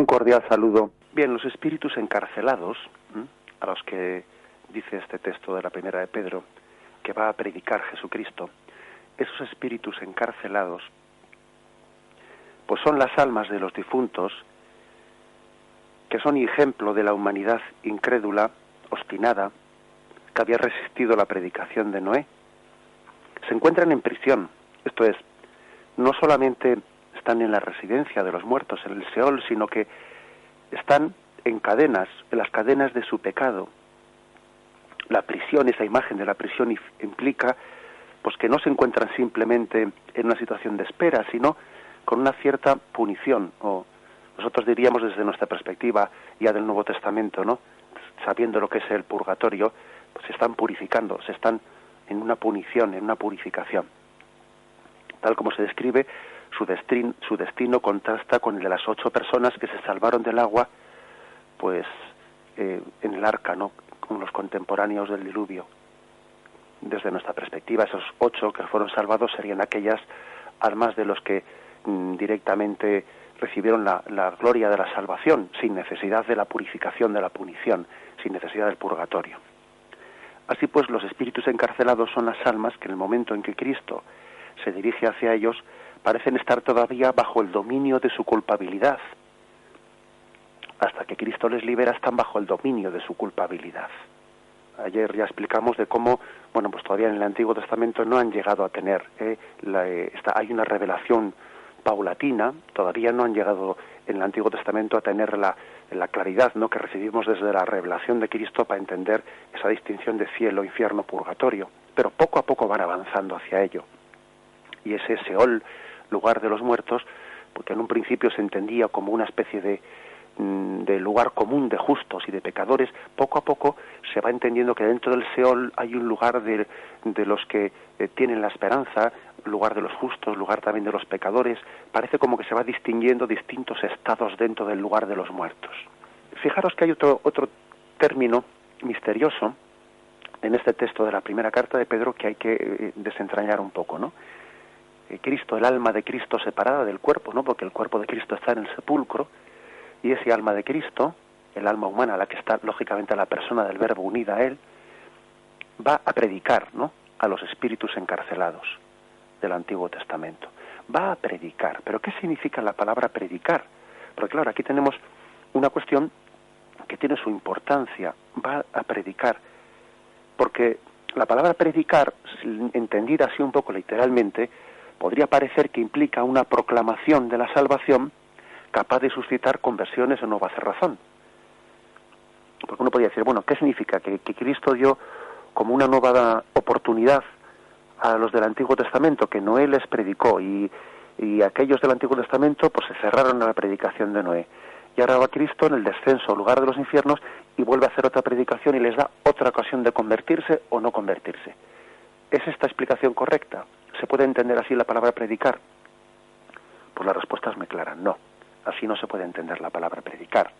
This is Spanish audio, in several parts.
Un cordial saludo. Bien, los espíritus encarcelados, a los que dice este texto de la primera de Pedro, que va a predicar Jesucristo, esos espíritus encarcelados, pues son las almas de los difuntos, que son ejemplo de la humanidad incrédula, obstinada, que había resistido la predicación de Noé. Se encuentran en prisión, esto es, no solamente están en la residencia de los muertos, en el Seol, sino que están en cadenas, en las cadenas de su pecado. La prisión, esa imagen de la prisión implica pues que no se encuentran simplemente en una situación de espera, sino con una cierta punición, o nosotros diríamos desde nuestra perspectiva ya del Nuevo Testamento, ¿no? Sabiendo lo que es el purgatorio, pues se están purificando, se están en una punición, en una purificación. Tal como se describe, su destino contrasta con el de las 8 personas que se salvaron del agua, pues en el arca, ¿no? Con los contemporáneos del diluvio. Desde nuestra perspectiva, esos 8 que fueron salvados serían aquellas almas de los que directamente recibieron la gloria de la salvación, sin necesidad de la purificación, de la punición, sin necesidad del purgatorio. Así pues, los espíritus encarcelados son las almas que en el momento en que Cristo se dirige hacia ellos, parecen estar todavía bajo el dominio de su culpabilidad. Hasta que Cristo les libera, están bajo el dominio de su culpabilidad. Ayer ya explicamos de cómo, bueno, pues todavía en el Antiguo Testamento no han llegado a tener, hay una revelación paulatina, todavía no han llegado en el Antiguo Testamento a tener la claridad, ¿no?, que recibimos desde la revelación de Cristo para entender esa distinción de cielo, infierno, purgatorio, pero poco a poco van avanzando hacia ello. Y ese Seol, lugar de los muertos, porque en un principio se entendía como una especie de lugar común de justos y de pecadores, poco a poco se va entendiendo que dentro del Seol hay un lugar de los que tienen la esperanza, lugar de los justos, lugar también de los pecadores. Parece como que se va distinguiendo distintos estados dentro del lugar de los muertos. Fijaros que hay otro término misterioso en este texto de la primera carta de Pedro que hay que desentrañar un poco, ¿no? Cristo, el alma de Cristo separada del cuerpo, ¿no? Porque el cuerpo de Cristo está en el sepulcro, y ese alma de Cristo, el alma humana, la que está lógicamente la persona del Verbo unida a él, va a predicar, ¿no?, a los espíritus encarcelados del Antiguo Testamento. Va a predicar. ¿Pero qué significa la palabra predicar? Porque claro, aquí tenemos una cuestión que tiene su importancia. Va a predicar. Porque la palabra predicar, entendida así un poco literalmente, podría parecer que implica una proclamación de la salvación capaz de suscitar conversiones o nueva cerrazón. Porque uno podría decir, bueno, ¿qué significa? Que Cristo dio como una nueva oportunidad a los del Antiguo Testamento, que Noé les predicó, y aquellos del Antiguo Testamento pues se cerraron a la predicación de Noé. Y ahora va Cristo en el descenso al lugar de los infiernos y vuelve a hacer otra predicación y les da otra ocasión de convertirse o no convertirse. ¿Es esta explicación correcta? ¿Se puede entender así la palabra predicar? Pues la respuesta es muy clara, no. Así no se puede entender la palabra predicar.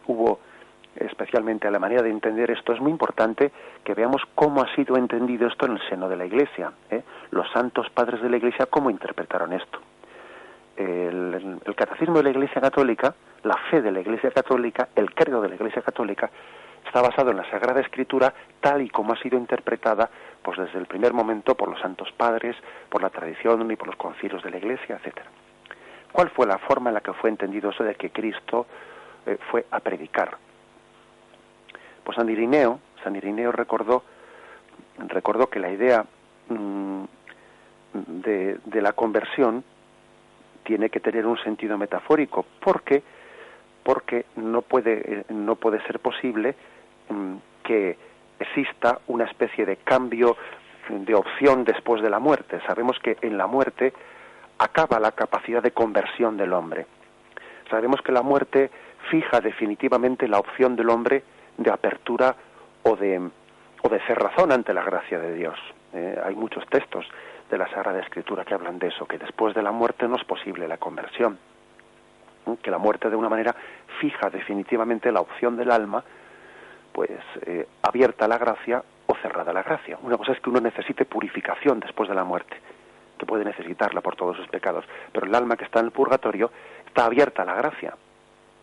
Hubo, especialmente a la manera de entender esto, es muy importante que veamos cómo ha sido entendido esto en el seno de la Iglesia. Los santos padres de la Iglesia, ¿cómo interpretaron esto? El catecismo de la Iglesia Católica, la fe de la Iglesia Católica, el credo de la Iglesia Católica, está basado en la Sagrada Escritura tal y como ha sido interpretada pues desde el primer momento por los santos padres, por la tradición y por los concilios de la Iglesia, etcétera. ¿Cuál fue la forma en la que fue entendido eso de que Cristo fue a predicar? Pues San Irineo recordó que la idea de la conversión tiene que tener un sentido metafórico, porque no puede ser posible que exista una especie de cambio de opción después de la muerte. Sabemos que en la muerte acaba la capacidad de conversión del hombre. Sabemos que la muerte fija definitivamente la opción del hombre de apertura o de cerrazón ante la gracia de Dios. Hay muchos textos de la Sagrada Escritura que hablan de eso, que después de la muerte no es posible la conversión, que la muerte de una manera fija definitivamente la opción del alma, pues abierta a la gracia o cerrada a la gracia. Una cosa es que uno necesite purificación después de la muerte, que puede necesitarla por todos sus pecados, pero el alma que está en el purgatorio está abierta a la gracia.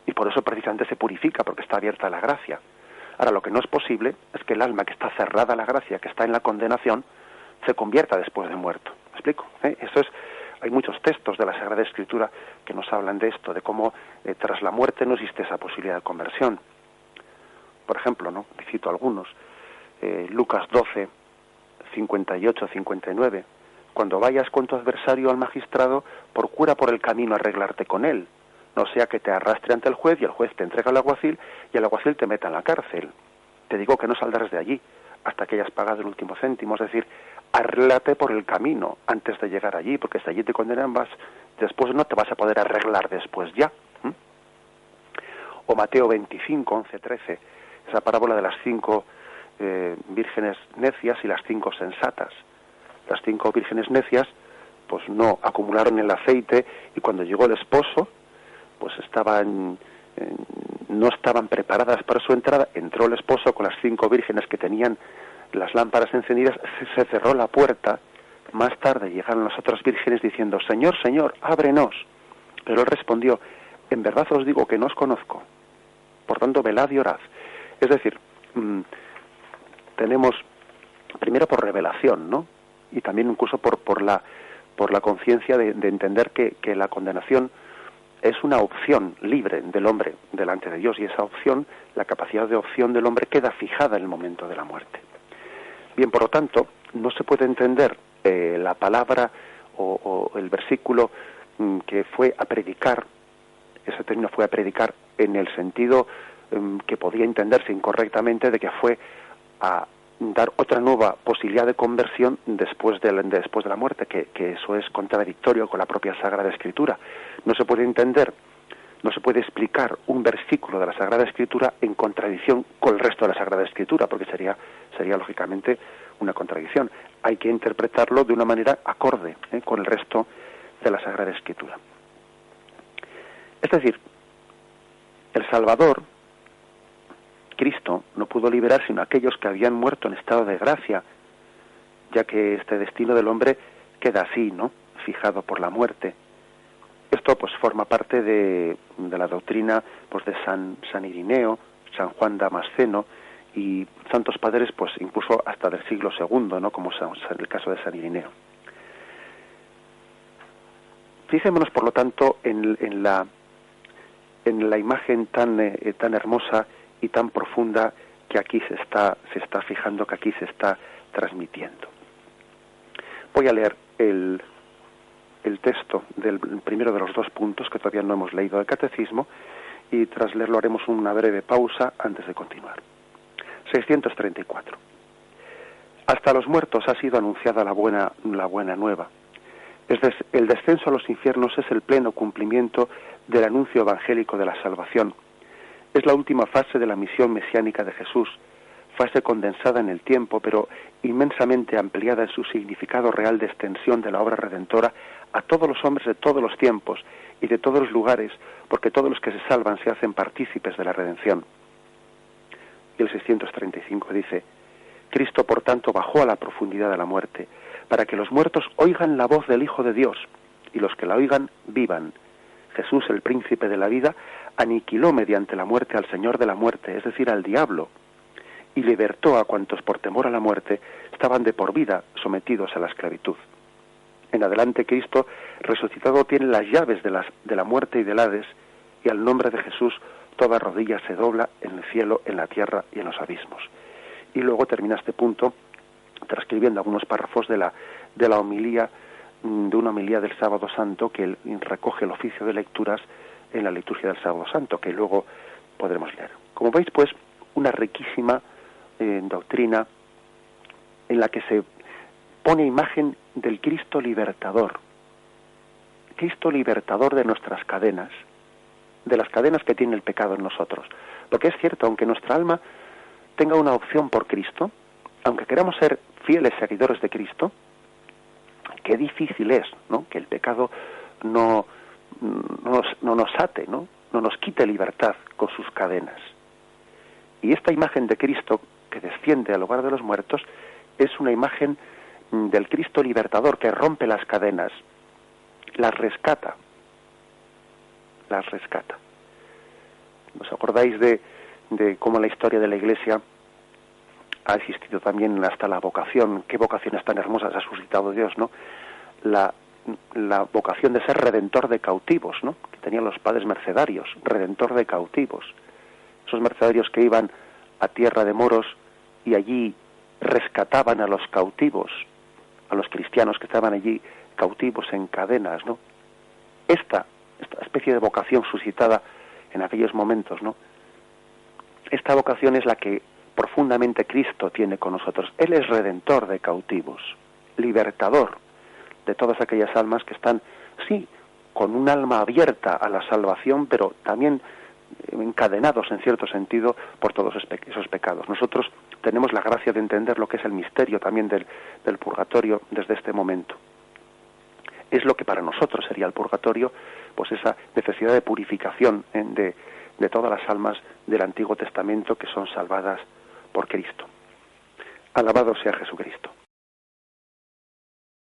Y por eso precisamente se purifica, porque está abierta a la gracia. Ahora, lo que no es posible es que el alma que está cerrada a la gracia, que está en la condenación, se convierta después de muerto. ¿Me explico? Eso es. Hay muchos textos de la Sagrada Escritura que nos hablan de esto, de cómo tras la muerte no existe esa posibilidad de conversión. Por ejemplo, ¿no? Cito algunos. Lucas 12, 58, 59. Cuando vayas con tu adversario al magistrado, procura por el camino arreglarte con él. No sea que te arrastre ante el juez y el juez te entrega al alguacil y el alguacil te meta en la cárcel. Te digo que no saldrás de allí hasta que hayas pagado el último céntimo. Es decir, arréglate por el camino antes de llegar allí, porque si allí te condenan, después no te vas a poder arreglar después ya. O Mateo 25, 11, 13, esa parábola de las 5 vírgenes necias y las 5 sensatas. Las 5 vírgenes necias pues no acumularon el aceite y cuando llegó el esposo pues no estaban preparadas para su entrada. Entró el esposo con las 5 vírgenes que tenían las lámparas encendidas, se cerró la puerta. Más tarde llegaron las otras vírgenes diciendo: Señor, Señor, ábrenos. Pero él respondió: en verdad os digo que no os conozco. Por tanto, velad y orad. Es decir, tenemos, primero por revelación, ¿no? Y también incluso por la conciencia de entender que la condenación es una opción libre del hombre delante de Dios, y esa opción, la capacidad de opción del hombre, queda fijada en el momento de la muerte. Bien, por lo tanto, no se puede entender la palabra o el versículo que fue a predicar, ese término fue a predicar, en el sentido que podía entenderse incorrectamente de que fue a dar otra nueva posibilidad de conversión después de la muerte, que eso es contradictorio con la propia Sagrada Escritura. No se puede entender, no se puede explicar un versículo de la Sagrada Escritura en contradicción con el resto de la Sagrada Escritura, porque sería lógicamente una contradicción. Hay que interpretarlo de una manera acorde con el resto de la Sagrada Escritura. Es decir, el Salvador, Cristo, no pudo liberar sino a aquellos que habían muerto en estado de gracia, ya que este destino del hombre queda así, ¿no?, fijado por la muerte. Esto pues forma parte de la doctrina pues de San Irineo, San Juan Damasceno y santos padres pues incluso hasta del siglo II, ¿no?, como en el caso de San Irineo. Fijémonos, por lo tanto, en la imagen tan hermosa y tan profunda que aquí se está fijando, que aquí se está transmitiendo. Voy a leer el texto del primero de los 2 puntos que todavía no hemos leído del Catecismo, y tras leerlo haremos una breve pausa antes de continuar. 634. Hasta los muertos ha sido anunciada la buena nueva. El descenso a los infiernos es el pleno cumplimiento del anuncio evangélico de la salvación. Es la última fase de la misión mesiánica de Jesús, fase condensada en el tiempo, pero inmensamente ampliada en su significado real de extensión de la obra redentora a todos los hombres de todos los tiempos y de todos los lugares, porque todos los que se salvan se hacen partícipes de la redención. Y el 635 dice: Cristo, por tanto, bajó a la profundidad de la muerte, para que los muertos oigan la voz del Hijo de Dios, y los que la oigan vivan. Jesús, el príncipe de la vida, aniquiló mediante la muerte al Señor de la muerte, es decir, al diablo, y libertó a cuantos por temor a la muerte estaban de por vida sometidos a la esclavitud. En adelante, Cristo resucitado tiene las llaves de la muerte y del Hades, y al nombre de Jesús toda rodilla se dobla en el cielo, en la tierra y en los abismos. Y luego termina este punto transcribiendo algunos párrafos de una homilía del Sábado Santo, que recoge el oficio de lecturas en la liturgia del Sábado Santo, que luego podremos leer. Como veis, pues, una riquísima doctrina en la que se pone imagen del Cristo libertador de nuestras cadenas, de las cadenas que tiene el pecado en nosotros. Porque es cierto, aunque nuestra alma tenga una opción por Cristo, aunque queramos ser fieles seguidores de Cristo, qué difícil es, ¿no?, que el pecado no nos ate, no nos quite libertad con sus cadenas. Y esta imagen de Cristo que desciende al hogar de los muertos es una imagen del Cristo libertador que rompe las cadenas, las rescata. las rescata. ¿Os acordáis de cómo en la historia de la Iglesia ha existido también hasta la vocación? ¿Qué vocaciones tan hermosas ha suscitado Dios, no? La vocación de ser redentor de cautivos, ¿no? Que tenían los padres mercedarios, redentor de cautivos. Esos mercedarios que iban a tierra de moros y allí rescataban a los cautivos, a los cristianos que estaban allí cautivos en cadenas, ¿no? Esta especie de vocación suscitada en aquellos momentos, ¿no? Esta vocación es la que profundamente Cristo tiene con nosotros. Él es redentor de cautivos, libertador de todas aquellas almas que están, sí, con un alma abierta a la salvación, pero también encadenados en cierto sentido por todos esos pecados. Nosotros tenemos la gracia de entender lo que es el misterio también del purgatorio desde este momento. Es lo que para nosotros sería el purgatorio, pues esa necesidad de purificación de todas las almas del Antiguo Testamento que son salvadas por Cristo. Alabado sea Jesucristo.